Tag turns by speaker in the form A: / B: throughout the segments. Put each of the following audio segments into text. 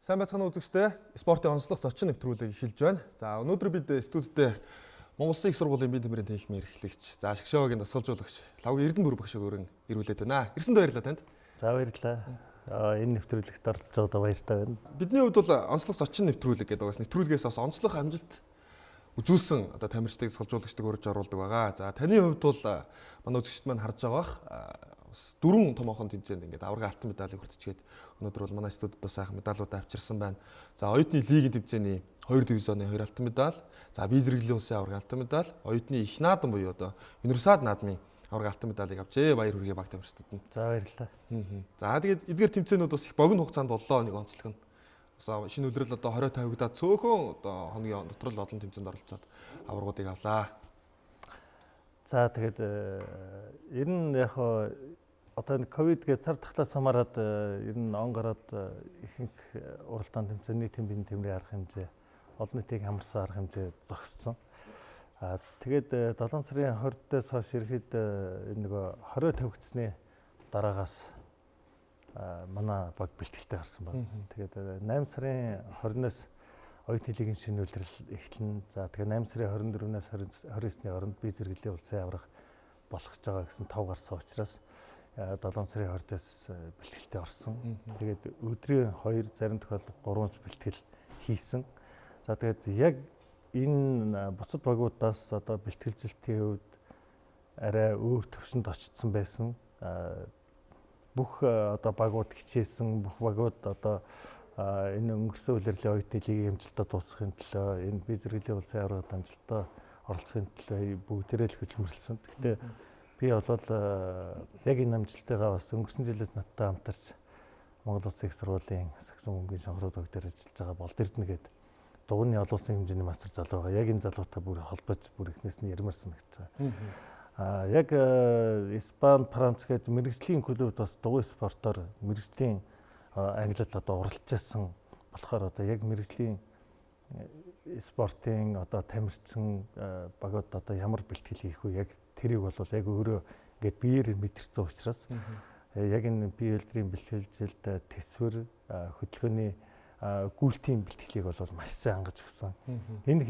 A: Сайн байцгаана үзэгчдээ. Спортын онцлог зочин нэвтрүүлэг эхэлж байна. За өнөөдөр бид студидтэй Монгол Улсын их сургуулийн бие тамирын техникийн эрхлэгч, за Ашигшоогийн дасгалжуулагч Лавгийн Эрдэнэ багшиг өргөн ирүүлээд байна. Ирсэнд баярлалаа танд.
B: За баярлалаа. Энэ нэвтрүүлэгт оролцож байгаад баяртай байна.
A: Бидний хувьд бол онцлог зочин нэвтрүүлэг гэдэг бас нэвтрүүлгээс бас онцлог амжилт үзүүлсэн одоо тамирчдыг дасгалжуулагчдыг урьж оруулдаг байгаа. За таны хувьд бол манай үзэгчд маань харж байгаа бас 4 томоохон тэмцээнд ингээд авраг алтан медалийг хүртчихээд өнөөдөр бол манай студид бас сайхан медалуудаа авчирсан байна. За оюутны лигийн тэмцээний 2 дивизионы 2 алтан медаль, за бие зэрэглэлийн улсын авраг алтан медаль, оюутны их наадам буюу одоо универсиад наадмын авраг алтан медалийг авчээ. Баяр хүргэе баг тамирчдад нь.
B: За баярлалаа.
A: За тэгээд эдгээр тэмцээнүүд бас их богино хугацаанд боллоо нэг онцлог нь. Бас шинэ үлрэл одоо 20 50-аад цөөхөн одоо хоногийн дотор л олон тэмцээнд оролцоод аврагуудыг авлаа.
B: За тэгээд ер нь яг одоо энэ ковид гээ цар тахлаас хамаарат ер нь он гараад ихэнх уралдаан тэмцээний тэмбийн тэмрийн арга хэмжээ, олон нийтийг хамарсан арга хэмжээ зогссон. Тэгээд 7 сарын 20-дээс хойш ирэхэд нөгөө 20 тавигдсны дараагаас манай баг бэлтгэлтэй гарсан байна. Тэгээд 8 сарын 20-наас оюутны лигийн шинэ үлрэл эхэлнэ. За тэгээд 8 сарын 24-нээс 29-ний хооронд бие зэрэглэлийн улсын аврах болох гэж байгаа гэсэн тав гарсан учраас 7 сарын 20-даас бэлтгэлтэй орсон. Тэгээд өдрийн 2 зарим тохиолдолд 3 бэлтгэл хийсэн. За тэгээд яг энэ бусад багуудаас одоо бэлтгэлзэлтийн хувьд арай өөр төвшөнд очсон байсан. Бүх одоо багууд хичээсэн, бүх багууд одоо энэ өнгөрсөн улирлын оюутны лигийн амжилтад дуусгахын төлөө энэ бие зэрэглэлийн улсын аврагт амжилтаа оролцохын төлөө бүгдээрээ л хөдөлмөрлсөн. Гэхдээ би бол яг энэ амжилтыгаа бас өнгөрсөн жилээс надтай хамтарч Монгол Улсын их сургуулийн Саксон бөмбөгийн шонхрууд баг дээр ажиллаж байгаа Болд Эрдэнэ гээд дугуйны олон улсын хэмжээний мастер залуу байгаа. Яг энэ залуутай бүр холбож бүр эхнээс нь ярмаар санагдаж байгаа. Яг Испани, Франц гээд мэрэгжлийн клубуд бас дугуй спортоор мэрэгжлийн англиад одоо уралдаж байсан болохоор одоо яг мэрэгжлийн спортын одоо тамирчин багууд одоо ямар бэлтгэл хийх вэ? Яг тэрийг бол яг өөрөө ингээд биеэр мэдэрсэн учраас яг энэ бие элдрийн бэлтгэлзэлд төсвөр хөдөлгөөний гүйлтийн бэлтгэлийг бол маш сайн хангаж өгсөн. Энэ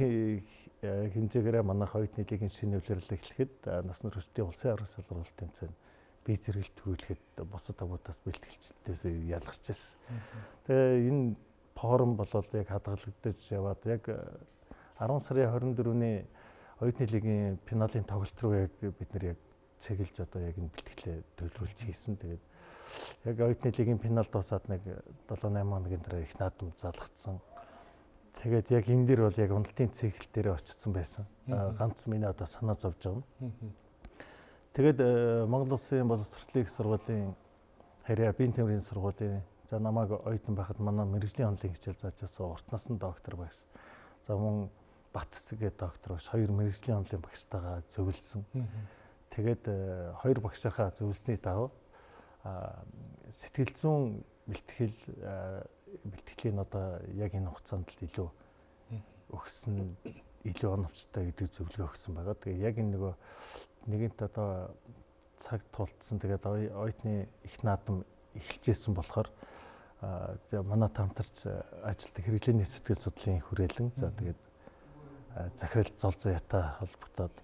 B: хэмжээгээр манайх оюутны лигийн шинэ үлрэл эхлэхэд насны хүртлийн улсын аврах салбарлалт тэмцээн бие зэрэгэл төрүүлэхэд бусад агуудаас бэлтгэлчдээс ялгарч байсан. Тэгээ энэ форум болол яг хадгалагдаж яваад яг 10 сарын 24-ний оюутны лигийн финалийн тоглолт руу яг бид нэр яг цэглэж одоо яг энэ бэлтгэлээ төлөвлөж хийсэн. Тэгээд яг оюутны лигийн финал дуусаад нэг 7-8 хоногийн дараа их наадам залгацсан. Тэгээд яг энэ дээр бол яг уналтын цэглэл дээр очсон байсан. Ганц миний одоо санаа зовж байгаа юм. Тэгээд Монгол Улсын боловсролын их сургуулийн харьяа бие тамирын сургуулийн за намайг оюутан байхад манай мэрэгжлийн онлын хичээл заачаасан урт насны доктор байсан. За мөн Бат цэгээ доктор багш хоёр мэрэгжлийн онлын багштайгаа зөвлөсөн. Тэгээд хоёр багшийнхаа зөвлөсний дагуу сэтгэл зүйн бэлтгэлийн одоо яг энэ хугацаанд л илүү өгсөн илүү оновчтой гэдэг зөвлөгөө өгсөн байгаа. Тэгээ яг энэ нөгөө нэгэнт одоо цаг тулцсан тэгээд оюутны их наадам эхэлжсэн болохоор манай хамтарч ажилтг хэрэглээний сэтгэл судлалын хүрээлэн за тэгээд захирал зол заяатай холбогдоод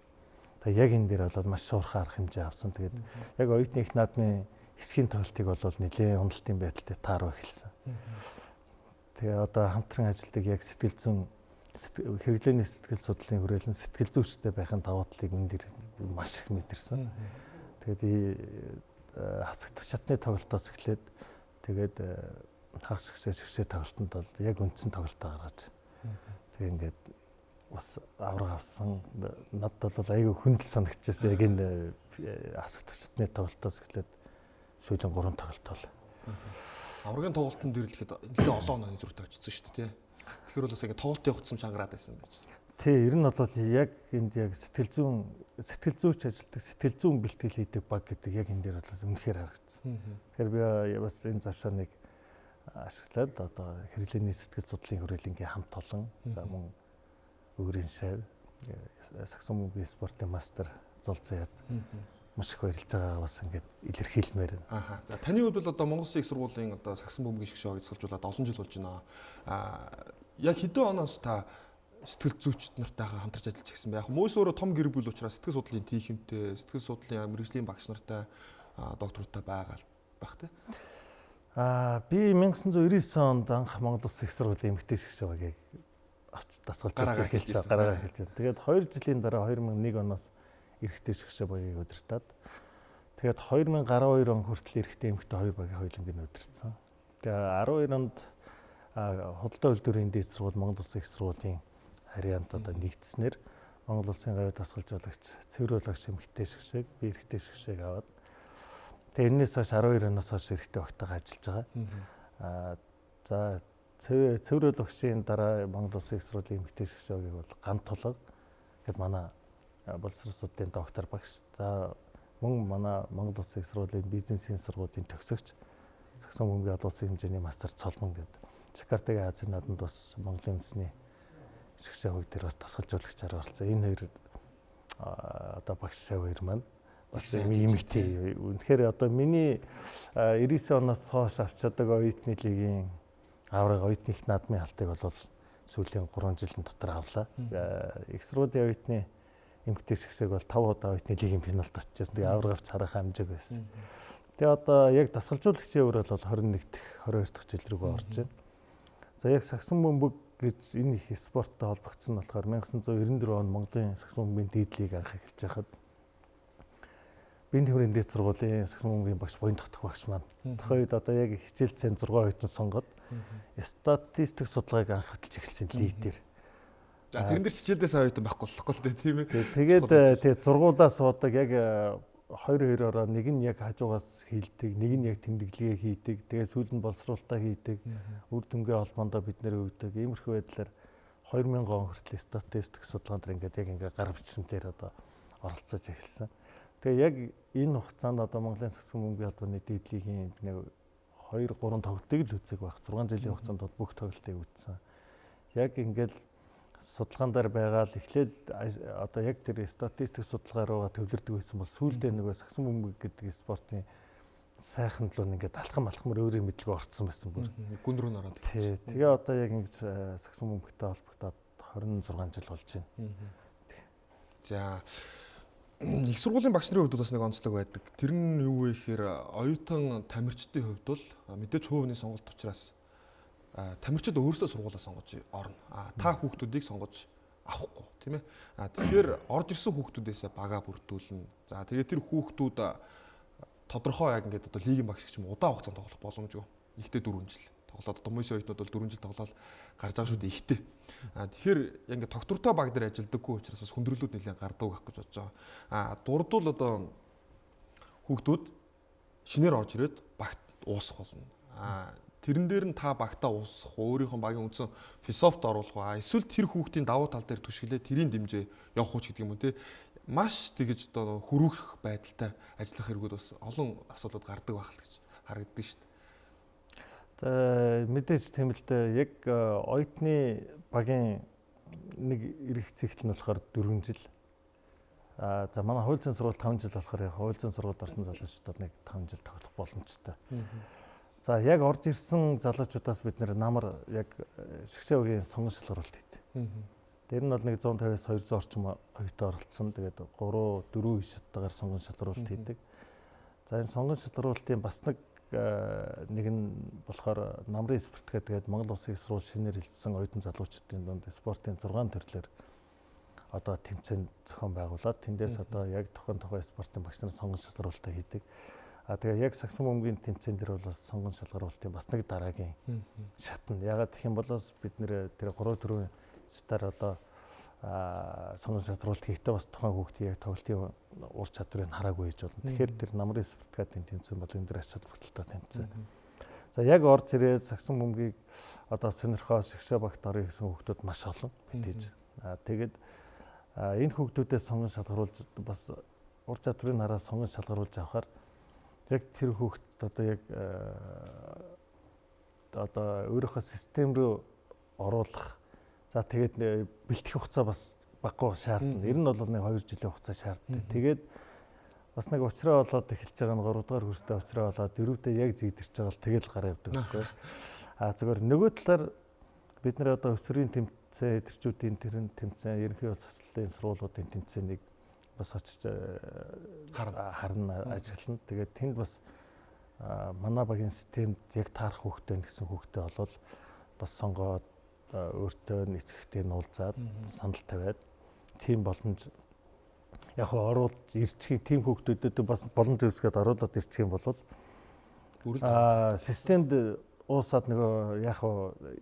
B: тэгээд яг энэ дээр бол маш шуурхай арга хэмжээ авсан. Тэгээд яг оюутны их наадмын хэсгийн тоглолтыг бол нэлээд уналтын байдалтай тааруу эхэлсэн. Тэгээ одоо хамтран ажилтг яг сэтгэл зүйн хэрэглээний сэтгэл судлалын хүрээлэн сэтгэл зүйчтэй байхын давуу талыг энэ дээр маш их мэдэрсэн. Тэгээд хасагдах шатны тоглолтоос эхлээд тэгээд хагас гисээ тоглолтод бол яг үндсэн тоглолтоо гаргаж тэгээд ингээд бас авраг авсан. Надад бол айгүй хүндэл санагдчихсан. Яг энэ хасагдах шатны тоглолтоос эхлээд сүүлийн 3 тоглолт бол
A: аврагийн тоглолтын дээр л ихэд нэлээд олон оны зүрхтэй очсон шүү дээ. Тэгэхээр бол бас ингэ тоглолт явагдсан чангараад байсан байж.
B: Тий, ер нь бол яг энд яг сэтгэл зүйч ажилтдаг, сэтгэл зүйн бэлтгэл хийдэг баг гэдэг яг энэ дээр бол үнэхээр харагдсан. Тэгэхээр би бас энэ завшааныг ашиглаад одоо хэрэглээний сэтгэл судлалын хүрээлэнгийн хамт олон за мөн Өгрийн шав, Саксон бөмбөгийн спортын мастер зол заяад маш их баярлж байгаагаа бас ингээд илэрхийлмээр байна.
A: Ааха. За таны хувьд бол одоо Монгол Улсын их сургуулийн одоо сагсан бөмбөгийн шгшээ огцолжуулаад олон жил болж байна. Яг хэдэн оноос та сэтгэл зүйчд нартайгаа хамтарч ажиллаж ирсэн бэ? Яг мөөс өөрөө том гэр бүл учраас сэтгэл судлалын тийхэмтэй, сэтгэл судлалын мэрэгжлийн багш нартай докторуудтай байгаа байх тий.
B: Би 1999 онд анх Монгол Улсын их сургуулийн эмэгтэй шгшээ багийг авч дасгалж эхэлсэн. Гараагаа хэлсэн. Тэгээд 2 жилийн дараа 2001 оноос эрэгтэй шгшээ багийг удирдаад тэгээд 2012 он хүртэл эрэгтэй эмэгтэй хоёр багийн хоёулангийг удирдсан. Тэгээд 12 онд худалдаа үйлдвэрийн дээд сургууль Монгол Улсын их сургуулийн харьяанд одоо нэгдснээр Монгол Улсын гавь дасгалжуулагч цэврүүлэгч эмэгтэй шгшээг би эрэгтэй шгшээг аваад тэгээд энэс хойш 12 оноос хойш эрэгтэй багтайгаа ажиллаж байгаа. За цэврүүлэгчийн дараа Монгол Улсын их сургуулийн эмэгтэй шгшээгийг бол Гант Тулга гэд манай боловсролын доктор багш. За мөн манай Монгол Улсын их сургуулийн бизнесийн сургуулийн төгсөгч сагсан бөмбөгийн олон улсын хэмжээний мастер Цолмон гэд Жакартагийн Азийн наадамд бас Монголын үндэсний шгшээ хувь дээр бас тасгалжуулагчаар оролцсон. Энэ хоёр одоо багш хоёр маань бас эмэгтэй. Үнэхээр одоо миний 99 оноос хойш авч чаддаг оюутны лигийн авраг оюутны их наадмын алтыг бол сүүлийн 3 жилийн дотор авлаа. Их сургуулийн оюутны эмэгтэй шгшээг бол 5 удаа оюутны лигийн финалд очижсэн. Тэгээ авраг авч харах хэмжээг байсан. Тэгээ одоо яг дасгалжуулагчийн өөр бол 21 дахь 22 дахь жил рүүгээ орж байна. За яг сагсан бөмбөг гэж энэ их спорттой холбогдсон болохоор 1994 онд Монголын сагсан бөмбөгийн дийдлийг анх эхэлж байхад Бие тэмрийн дээд сургуулийн сагсан бөмбөгийн багш Буян Тогтох багш маань тохойд одоо яг хичээл цайн 6 оюутан сонгоод статистик судалгааг анх хөтлж эхэлсэн лидер.
A: За тэрэн дээр хичээлдээс оюутан байхгүй болохгүй л дээ тийм ээ.
B: Тэгээд тэгээ зургуулаас суудаг яг 2-2-ороо нэг нь яг хажуугаас хийлдэг, нэг нь яг тэмдэглэгээ хийдэг, тэгээ сүүлд нь боловсруулалтаа хийдэг, үр дүнгээ холбоондоо бид нэр өгдөг. Иймэрхүү байдлаар 2000 он хүртэл статистик судалгаанд ингээд яг ингээд гар бичмээр одоо оролцож эхэлсэн. Тэгээ яг энэ хугацаанд одоо Монголын сагсан бөмбөгийн холбооны дийдлигийн нэг 2-3 тогтдог л үзэг байх. 6 жилийн хугацаанд бол бүх тоглолтыг үзсэн. Яг ингээд судалгаан дээр байгаа л эхлээл одоо яг тэр статистик судалгаа руугаа төвлөрдөг байсан бол сүүлдээ нөгөө сагсан бөмбөг гэдэг спортын сайхан талууд ингээд алхамар өөрийн мэдлэг орцсон байсан бүр.
A: Гүн рүү нөрөөд.
B: Тэгээ одоо яг ингэж сагсан бөмбөгтэй холбогдоод 26 жил болж байна.
A: За их сургуулийн багш нарын хувьд бас нэг онцлог байдаг. Тэр нь юу вэ гэхээр оюутан тамирчдын хувьд бол мэдээж хувийн сонголт учраас тамирчид өөрсдөө сургуулаа сонгож орно. Та хүүхдүүдийг сонгож авахгүй тийм ээ. Тэгэхээр орж ирсэн хүүхдүүдээс бага бүрдүүлнэ. За тэгээд тэр хүүхдүүд тодорхой яг ингээд одоо лигийн багш гэх юм удаан хугацаанд тоглох боломжгүй. Ихтэй 4 жил тоглоод одоо мөсийн оюутнууд бол 4 жил тоглоод гарч байгаа шүү дээ ихтэй. Тэгэхээр яг ингээд доктортой баг дээр ажилладаггүй учраас бас хүндрэлүүд нэлээд гардаг байх гэж бодож байгаа. Дурдвал одоо хүүхдүүд шинээр орж ирээд багт уусах болно. Тэрэн дээр нь та багтаа уусах, өөрийнхөө багийн үндсэн философид оруулах ба эсвэл тэр хүүхдийн давуу тал дээр түшиглээ тэрийн дэмжээ явах уу гэдэг юм уу те. Маш тэгэж одоо хөрвөх байдалтай ажиллах хэрэгүүд бас олон асуудлууд гардаг байх л гэж харагддаг шүү дээ.
B: Мэдээж тийм л дээ. Яг оюутны багийн нэг эрх цэгт нь болохоор 4 жил. За манай хууль зүйн сургууль 5 жил болохоор хууль зүйн сургуульд орсон залуучуудад нэг 5 жил тоглох боломжтой. За яг орж ирсэн залуучуудаас бид нэр намар яг шгшээ үеийн сонгон шалгаруулалт хийдэг. Тэр нь бол нэг 150-аас 200 орчим оюутан оролцсон. Тэгээд 3-4 шаттайгаар сонгон шалгаруулалт хийдэг. За энэ сонгон шалгаруулалтын бас нэг нь болохоор намрын спорт гэдэг Монгол Улсын их сургууль шинээр хэлсэн оюутан залуучуудын дунд спортын 6 төрлөөр одоо тэмцээн зохион байгуулад тэндээс одоо яг тухайн спортын багш нарын сонгон шалгаруулалтаа хийдэг. Тэгээ яг сагсан бөмбөгийн тэмцээн дээр бол сонгон шалгаруулалтын бас нэг дараагийн шатна. Ягаад гэх юм бол бид нэр тэр 3-4 шатаар одоо сонгон шалгаруулалт хийхдээ бас тухайн хүүхдийн яг тоглолтын ур чадварыг хараагүй хийж болно. Тэгэхээр тэр намрын спортын тэмцээн бол энэ дээр ач холбогдолтой тэмцээн. За яг орж ирээд сагсан бөмбөгийг одоо сонирхоо шгшээ багт орё гэсэн хүүхдүүд маш олон битэж. Тэгээд энэ хүүхдүүдээс сонгон шалгаруулж бас ур чадварыг хараа сонгон шалгаруулж авахаар яг тэр хүүхд одоо яг одоо өөрийнхөө систем рүү оруулах. За тэгээд бэлтгэх хугацаа бас баггүй шаардна. Ер нь бол нэг 2 жилийн хугацаа шаарддаг. Тэгээд бас нэг уучраа болоод эхэлж байгаа нь 3 дугаар курстэй уучраа болоод 4-т яг зэгдэрч байгаа бол тэгэл гараа явдаг байхгүй. Зүгээр нөгөө талаар бид нэр одоо өсвөрийн тэмцээн, эдэрчүүдийн тэмцээн, ерөнхий улс орны сургуулиудын тэмцээнийг бас очиж харна, ажиглана. Тэгээд тэнд бас манай багийн системд яг таарах хүүхдээ гэсэн хүүхдээ болол бас сонгоод өөртөө эцэгтэй нь уулзаад санал тавиад тийм боломж яг оруулж ирчих тийм хүүхдүүдэд бас боломж үүсгээд оруулаад ирчих юм бол системд уусаад нөгөө яг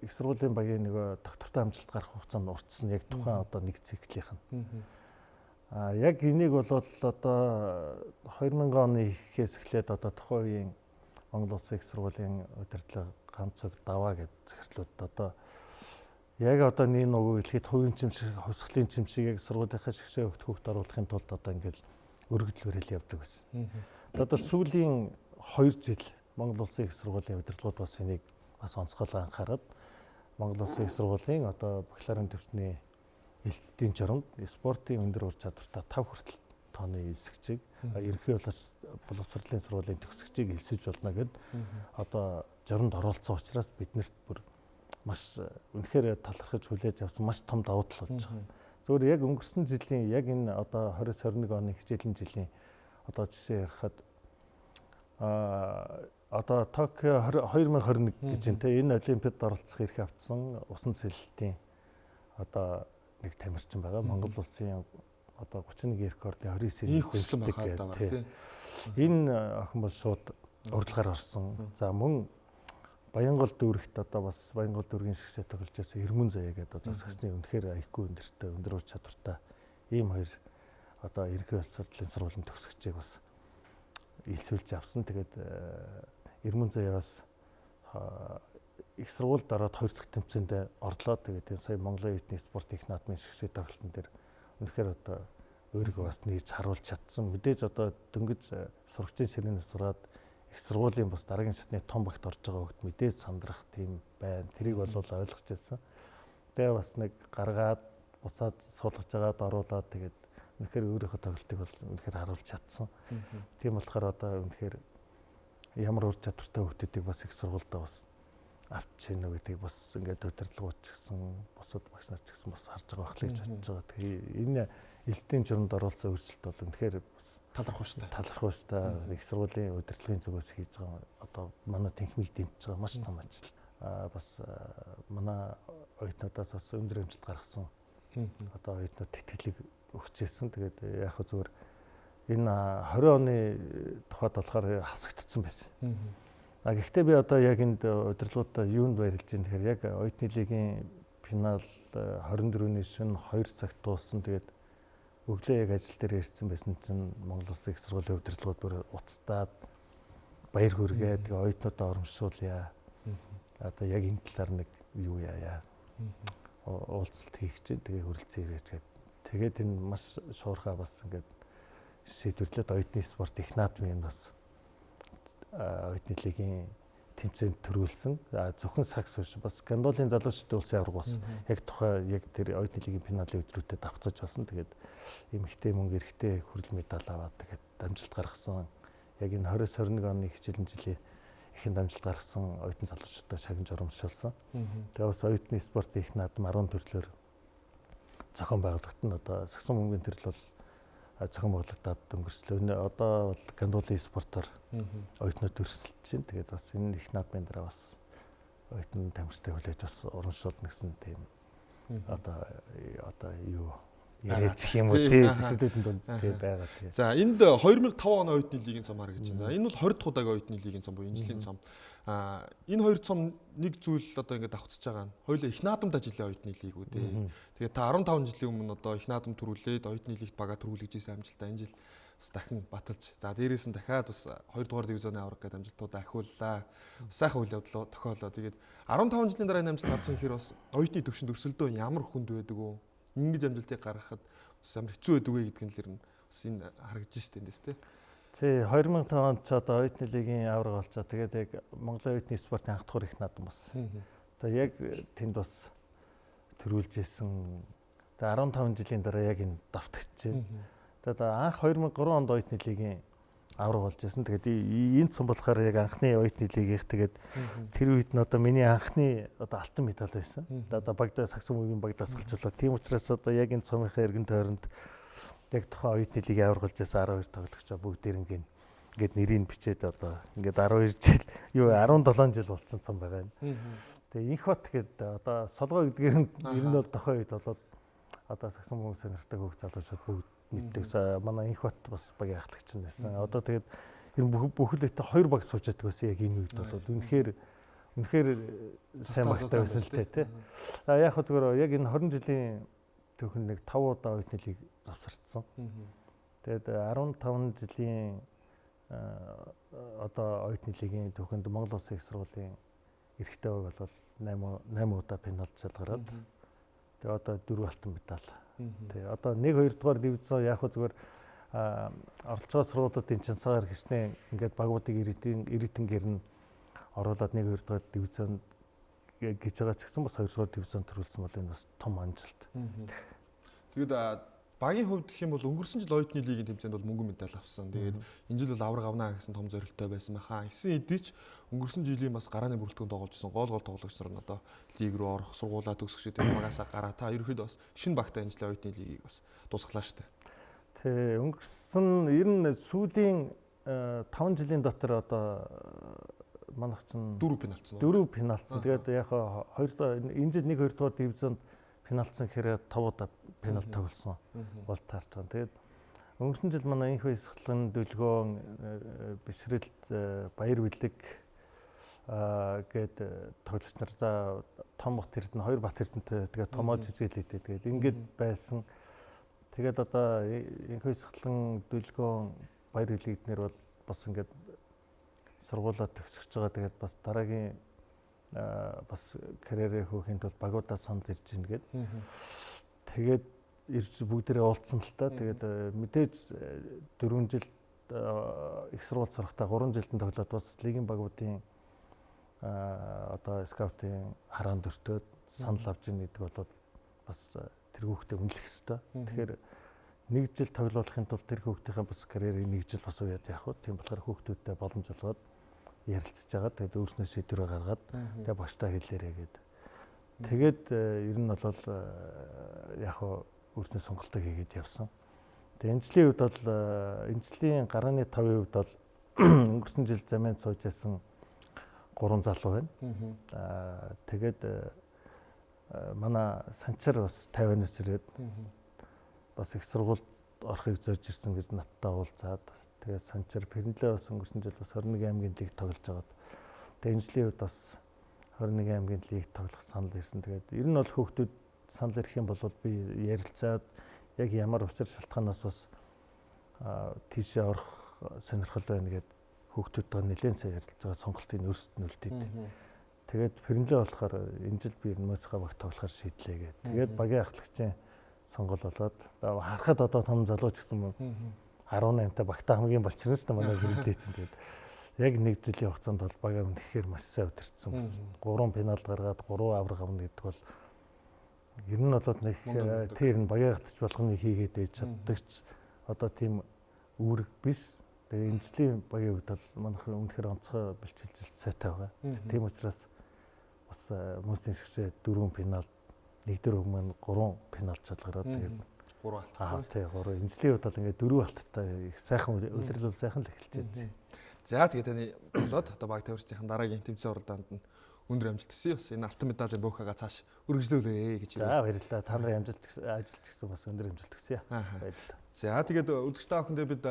B: их сургуулийн багийн нөгөө доктортой амжилт гарах хугацаа нь уртсан яг тухайн одоо нэг циклийнх нь. Яг энийг бол одоо 2000 оны ихээс эхлээд одоо тухайн үеийн Монгол Улсын их сургуулийн удирдлага ганцог даваа гэж захирлууд одоо яг одоо нэг нөгөө хэлэхэд хувийн чимшиг, хувьсгалын чимшиг яг сургуулийнхаа шигшээ хөвгт оруулахын тулд одоо ингээл өргөдөл барил явдаг байсан. Одоо сүүлийн 2 жил Монгол Улсын их сургуулийн удирдлагууд бас энийг бас онцгойлон анхаарад Монгол Улсын их сургуулийн одоо бакалаврын төвчний элтдийн журамд спортын өндөр ур чадвартай 5 хүртэл тооны элсэгчийг ерөнхий боловсролын сургуулийн төгсөгчийг элсэж болно гэд одоо журамд оролцсон учраас биднэрт бүр маш үнэхээр талархаж хүлээж авсан маш том давуу тал болж байгаа. Зөвхөн яг өнгөрсөн жилийн яг энэ одоо 2021 оны хичээлийн жилийн одоо жишээ ярихад одоо Токио 2021 гэж энэ олимпиад оролцох эрх авсан усан цэлэлтийн одоо нэг тамирчин байгаа. Монгол улсын одоо 31 рекордын 29-ийг эзэмшдэг. Энэ охин бол шууд урилгаар орсон. За мөн Баянгол дүүрэгт одоо бас Баянгол дүүргийн шигшээ тоглож байсан Эрмэн заяа гэдэг одоо засагчны үнэхээр IQ өндөртэй, өндөр ур чадвартай ийм хоёр одоо ерөнхий улс орны сургуулийн төгсөгчийг бас элсүүлж авсан. Тэгээд Эрмэн заяа бас их сургуульд ороод 2 дахь тэмцээнд орлоо. Тэгээд энэ сая Монголын эдний спорт их наадмын шигшээ тоглолтын дээр үнэхээр одоо өөрийгөө бас нээж харуулж чадсан. Мэдээж одоо дөнгөж сурагчийн ширээнээс сураад их сургуулийн бас дараагийн шатны том багт орж байгаа хөлт мэдээж сандрах тийм байна. Тэрийг бол ойлгож байсан. Тэгээ бас нэг гаргаад бусаад суулгаж байгаад оруулаад тэгээд үнэхээр өөрийнхөө тоглолтыг бол үнэхээр харуулж чадсан. Тийм болохоор одоо үнэхээр ямар ур чадвартай хүүхдүүдийг бас их сургуультай бас авч гинэ гэдгийг бас ингээд удирдлагууд ч гэсэн бусад багш нар ч гэсэн бас харж байгаа байх л гэж бодож байгаа. Тэгээ энэ элтийн журамд оруулсан өөрчлөлт бол үнэхээр бас талархах та их сургуулийн удирдлагын зүгээс хийж байгаа одоо манай техникийг дэмжиж байгаа маш том ажил. Бас манай оюутнуудаас бас өндөр амжилт гаргасан одоо оюутнууд тэтгэлэг өгчээсэн. Тэгээд яг хөө зүгээр энэ 20 оны тухайд болохоор хасагдсан байсан. Гэхдээ би одоо яг энд удирдлагуудаа юунд баярлж байна тэгэхээр яг оюутны лигийн финал 24-ний шөнө 2 цагт дууссан. Тэгээд өглөө яг ажил дээр ирсэн байсан чинь Монгол Улсын их сургуулийн удирдлагууд бүр уцтаад баяр хүргээд оюутнуудаа урамшуулъя. Одоо яг энэ талаар нэг юу яая. Уулзалт хийх чинь тэгээ хүрэлцэн ирээч гээд. Тэгээд энэ маш шуурхаа бас ингээд шийдвэрлээд оюутны спорт их наадмын бас оюутны лигийн тэмцээнд төрүүлсэн. Зөвхөн сакс биш бас гандолын залуучдын улсын аварга бас яг тухай яг тэр оюутны лигийн финалийн өдрүүдэд давцаж басан. Тэгээд эмэгтэй мөнгө эрэгтэй хүрэл медаль аваад тэгээд амжилт гаргасан. Яг энэ 2021 оны хичээлэн жилийн ихэнд амжилт гаргасан оюутан залуучуудаа шагнаж урамшуулсан. Тэгээд бас оюутны спортын их наадам 10 төрлөөр зохион байгуулагдсан. Одоо сагсан бөмбөгийн төрөл бол зохион байгуулагдаад өнгөрслөө. Одоо бол гандолын спортоор оюутнууд өрсөлдөж байна. Тэгээд бас энэ их наадмын дараа бас оюутны тамирчтай хүлээж бас урамшуулна гэсэн тийм одоо юу яриачих юм уу тий зөвхөдүүдэн донд тий байгаа тий.
A: За энд 2005 оны оюутны лигийн цом харагдаж байна. За энэ бол 20 дахь удаагийн оюутны лигийн цом буюу энэ жилийн цом. Энэ хоёр цом нэг зүйл одоо ингээд давхцаж байгаа нь хоёулаа их наадамд жилийн оюутны лиг үү тий. Тэгээд та 15 жилийн өмнө одоо их наадам төрүүлээд оюутны лигт бага төрүүлж ирсэн амжилттай энэ жил бас дахин баталж. За дээрээс нь дахиад бас 2 дугаар дивизионы авраг гэдэг амжилтуудаа ахиуллаа. Сайхан үйл явдал тохиолоо. Тэгээд 15 жилийн дараа энэ амжилт гарч ирэх хэрэг бас оюутны төвшөнд өрсөлдөө ямар хүнд байдаг вэ? Ингэж амжилтыг гаргахад бас амар хэцүү байдаг вэ гэдг нь л бас энэ харагдаж штэ эндээс тий.
B: Тий 2005 онд ч одоо оюутны лигийн авраг олцоо. Тэгээд яг Монголын оюутны спортын анх дахь их наадам бас. Одоо яг тэнд бас төрүүлж исэн. Тэгээд 15 жилийн дараа яг энэ давтагдчихжээ. Тэгээд анх 2003 онд оюутны лигийн авраг болж байсан. Тэгээд энд цум болохоор яг анхны оюутны лигийн тэгээд тэр үед нь одоо миний анхны одоо алтан медаль байсан. Одоо багада сагсан үеийн баг дасгалжуулаад тийм учраас одоо яг энэ цумынхаа эргэн тойронд яг тухайн оюутны лигийн авраг болж байсан 12 тоглогчоо бүгдээр ингээд нэрийг бичээд одоо ингээд 12 жил юу 17 жил болсон цум байгаа юм. Тэгээ инх бат гэдэг одоо солгоо гэдгээр нь ер нь бол тохоо үед болоод одоо сагсан хүмүүс сонирхдаг хөөх залуучууд бүгд мэддэг. Манай инх бат бас багийн ахлагч нь байсан. Одоо тэгээд ер нь бүхэлдээ 2 баг суучдаг байсан яг энэ үед болоод үнэхээр сайн багтай байсан л тий. Яг хөө зүгээр яг энэ 20 жилийн түүхэн нэг 5 удаа оюутны лиг завсарцсан. Тэгээд 15 жилийн одоо оюутны лигийн түүхэнд Монгол Улсын их сургуулийн эрэгтэй баг бол 8 удаа пенальт шалгараад тэгээ одоо 4 алтан медаль. Тэгээ одоо 1-2 дугаар дивизион яг хөө зүгээр оролцоо сургуулиудын чансаагаар хичнээн ингээд багуудыг ирэтэнгээр нь оруулаад 1-2 дугаар дивизион гэж байгаа ч гэсэн бас 2 дугаар дивизион төрүүлсэн бол энэ бас том амжилт.
A: Тэгэд багийн хувьд гэх юм бол өнгөрсөн жил оюутны лигийн тэмцээнд бол мөнгөн медаль авсан. Тэгээд энэ жил бол авраг авнаа гэсэн том зорилттой байсан байхаа. Эсэн хэдий ч өнгөрсөн жилийн бас гарааны бүрэлдэхүүн тоглож ирсэн гол тоглогч нар нь одоо лиг рүү орох, сургуулаа төгсөх шиг багаасаа гараа. Та ерөөхдөө бас шинэ багтай ажиллаа оюутны лигийг бас дуусглаа шүү дээ.
B: Тэ өнгөрсөн ер нь сүүлийн 5 жилийн дотор одоо манайх чинь
A: 4 пенальтсан.
B: 4 пенальтсан. Тэгээд яг 2 энэ жил 1-2 дугаар дивизонд пенальтсан хэрэг 5 удаа пенальт тоглосон бол таарч байгаа. Тэгээд өнгөрсөн жил манай инх баясгалан дүлгөөн бишрэлт баяр бэлэг гээд тоглогч нар за том бат эрдэнэ 2 бат эрдэнэтэй тэгээд томоо жижиглээдээ тэгээд ингээд байсан. Тэгээд одоо инх баясгалан дүлгөөн баяр бэлэгднэр бол бас ингээд сургуулаа төгсөж байгаа. Тэгээд бас дараагийн бас карьерээ хөөхийн тулд багуудаа санал ирж гин гээд тэгээд ирж бүгдээрээ уулзсан л та. Тэгээд мэдээж 4 жил их сургууль сурахтаа 3 жилдэн тоглоод бас лигийн багуудын одоо скаутын хараанд өртөөд санал авч ийн гэдэг бол бас тэр хүүхдээ үнэлэх ёстой. Тэгэхээр 1 жил тоглоулахын тулд тэр хүүхдийнхээ бас карьерийг 1 жил бас уяад явах уу. Тийм болохоор хүүхдүүдтэй боломж олгоод ярилцж байгаа. Тэгээд өөрснөө шийдвэрээ гаргаад тэгээд багштай хэлээрээ гээд. Тэгээд ер нь бол яг хөө өөрснөө сонголтоо хийгээд явсан. Тэгээд энэ жилийн үед бол энэ жилийн гарааны 5-ын үед бол өнгөрсөн жил замын сууж байсан 3 залуу байна. Тэгээд манай санчаар бас 50-аас ирээд бас их сургуульд орохыг зорж ирсэн гэж надтай уулзаад тэгээд санчаар Пэрнлээ бас өнгөрсөн жил бас 21 аймгийн лиг тоглож байгаад тэгээд энэ жилийн үед бас 21 аймгийн лиг тоглох санал ирсэн. Тэгээд ер нь бол хүүхдүүд санал ирэх юм бол би ярилцаад яг ямар учир шалтгаанаас бас тийшээ орох сонирхол байна гэд хүүхдүүдтэй нэлээд сайн ярилцж байгаа сонголтын өрсөд нь үлдээд. Тэгээд Пэрнлээ болохоор энэ жил би Мосхо баг тоглохоор шийдлээ гэд. Тэгээд багийн ахлагчийн сонгол болоод харахад одоо том залууч гэсэн 18-та багтаа хамгийн болчихсон шүү дээ манай гэрэлдээ чинь. Тэгээд яг 1 жилийн хугацаанд бол багаа үнэхээр маш сайн удирдсан байсан. 3 пенальт гаргаад 3 авраг авна гэдэг бол ер нь бол нэг тэр нь багийн хатч болгоны хийгээд байж чаддагч одоо тийм үүрэг биш. Тэгээ энэ жилийн багийн үед бол манайх үнэхээр онцгой бэлчилжилт сайтай байгаа. Тийм учраас бас мөсийн шигшээ 4 пенальт 1-4 өмнө 3 пенальт шалгараад тэгээд
A: 3 алттай.
B: Тий 3. Энэ жилийн үед бол ингээд 4 алттай их сайхан удирдал сайхан л эхэлж байна.
A: За тэгээд таны болоод одоо баг тамирчдын дараагийн тэмцээн уралдаанд нь өндөр амжилт төсөө бас энэ алтан медалийн буухагаа цааш үргэлжлүүлээрэй гэж.
B: За баярлалаа. Та нарын ажилт гэсэн бас өндөр амжилт төсөө.
A: Баярлалаа. За тэгээд үзэгчтэй ахындээ бид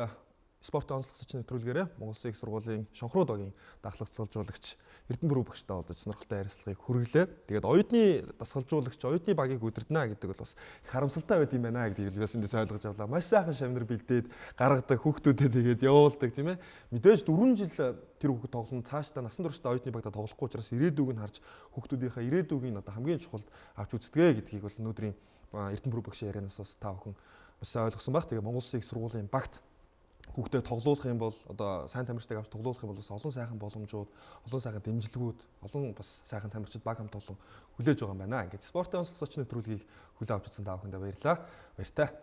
A: спортын онцлог зочин нэвтрүүлгээрээ Монгол Улсын их сургуулийн Шонхрууд багийн дасгалжуулагч Эрдэнэ Бүрүү багштай уулзаж сонирхолтой ярилцлагыг хүргэлээ. Тэгээд оюутны дасгалжуулагч оюутны багийг удирдана гэдэг бол бас их харамсалтай байд юм байна гэдгийг бас эндээс ойлгож авлаа. Маш сайхан шавнар бэлдээд гаргадаг хүүхдүүдэд тэгээд явуулдаг тийм ээ. Мэдээж 4 жил тэр хүүхэд тоглоно цаашдаа насан туршдаа оюутны багтаа тоглохгүй учраас ирээдүг нь харж хүүхдүүдийнхээ ирээдүгийг одоо хамгийн чухал авч үздэг гэдгийг бол өнөөдрийн Эрдэнэ Бүрүү багшийн ярианаас бас та бүхэн бас ойлгосон баг. Тэгээд Монгол Улсын их сургуулийн багт хүүхдэд тоглуулах юм бол одоо сайн тамирчдаг авч тоглуулах юм бол бас олон сайхан боломжууд, олон сайхан дэмжлэгүүд, олон бас сайхан тамирчид баг хамт олон хүлээж байгаа юм байна. Ингээд спортын онцлог зочин нэвтрүүлгийг хүлээн авч үзсэн та бүхэндээ баярлалаа. Баяртай.